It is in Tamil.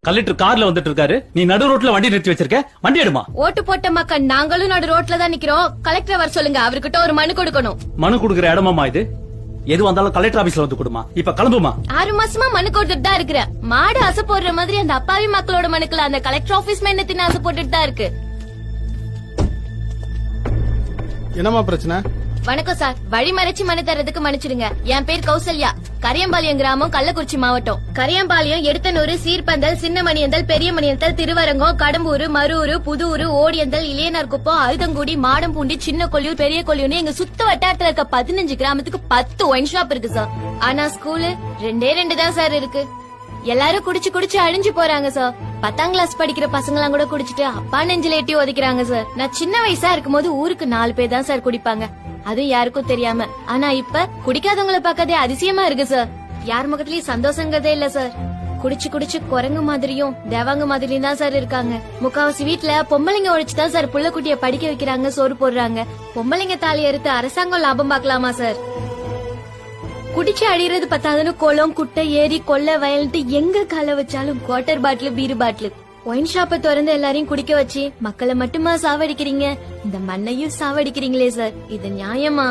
கலெக்டர் கார்ல வந்துட்டு இருக்காரு, நீ நடு ரோட்ல வண்டி நிறுத்தி வச்சிருக்க, வண்டி எடுமா. ஓட்டு போட்ட மக்கள் நாங்களும் நடு ரோட்ல தான் நிக்கிறோம். கலெக்டர் வர சொல்லுங்க, அவர்கிட்ட ஒரு மனு கொடுக்கணும். மனு கொடுக்கற இடமாமா இது? எது வந்தாலும் கலெக்டர் ஆபீஸ்ல வந்து கொடுமா. இப்ப கிளம்புமா. 6 மாசமா மனு கொடுத்துட்டு தான் இருக்கிற. மாடு அசை போடுற மாதிரி அந்த அப்பாவி மக்களோட மனுக்கள் அந்த கலெக்டர் ஆபீஸ் மென்னத்தின் அசை போட்டுட்டு தான் இருக்கு. என்னமா பிரச்சனை? வணக்கம் சார், வழி மறைச்சு மனு தர்றதுக்கு மன்னிச்சிடுங்க. என் பேர் கௌசல்யா, கரியம்பாளையம் கிராமம், கள்ளக்குறிச்சி மாவட்டம். கரியம்பாளையம், எடுத்தனூர், சீர்பந்தல், சின்னமணியந்தல், பெரியமணியந்தல், திருவரங்கம், கடம்பூர், மரூர், புதூர், ஓடியந்தல், இளையனார்குப்பம், ஆயுதங்குடி, மாடம்பூண்டி, சின்ன கொல்லியூர், பெரிய கொல்லியூர்னு எங்க சுத்த வட்டாரத்துல இருக்க 15 கிராமத்துக்கு 10 ஒயின் ஷாப் இருக்கு சார். ஆனா ஸ்கூலு 2 தான் சார் இருக்கு. எல்லாரும் குடிச்சு குடிச்சு அழிஞ்சு போறாங்க சார். 10ஆம் கிளாஸ் படிக்கிற பசங்க எல்லாம் கூட குடிச்சிட்டு அப்பா நெஞ்சில எட்டி ஒதைக்கிறாங்க சார். நான் சின்ன வயசா இருக்கும் போது ஊருக்கு 4 பேர் தான் சார் குடிப்பாங்க, அதுவும் யாருக்கும் தெரியாம. ஆனா இப்ப குடிக்காதவங்கள பார்க்கதே அதிசயமா இருக்கு சார். யார் முகத்திலயும் சந்தோஷங்கிறதே இல்ல சார். குடிச்சு குடிச்சு குரங்கு மாதிரியும் தேவாங்க மாதிரியும் தான் சார் இருக்காங்க. முக்காவாசி வீட்டுல பொம்பளைங்க உழைச்சுதான் சார் புள்ள குட்டிய படிக்க வைக்கிறாங்க, சோறு போடுறாங்க. பொம்பளைங்க தாலி அறுத்து அரசாங்கம் லாபம் பாக்கலாமா சார்? குடிச்சு அழிறது பத்தாதுன்னு குளம், குட்டை, ஏரி, கொல்லை, வயல்ட்டு எங்க கால வச்சாலும் குவார்டர் பாட்டில், பீரு பாட்டில். ஒயின் ஷாப்பை திறந்து எல்லாரையும் குடிக்க வச்சு மக்களை மட்டுமா சாவடிக்கிறீங்க? இந்த மண்ணையும் சாவடிக்கிறீங்களே சார், இது நியாயமா?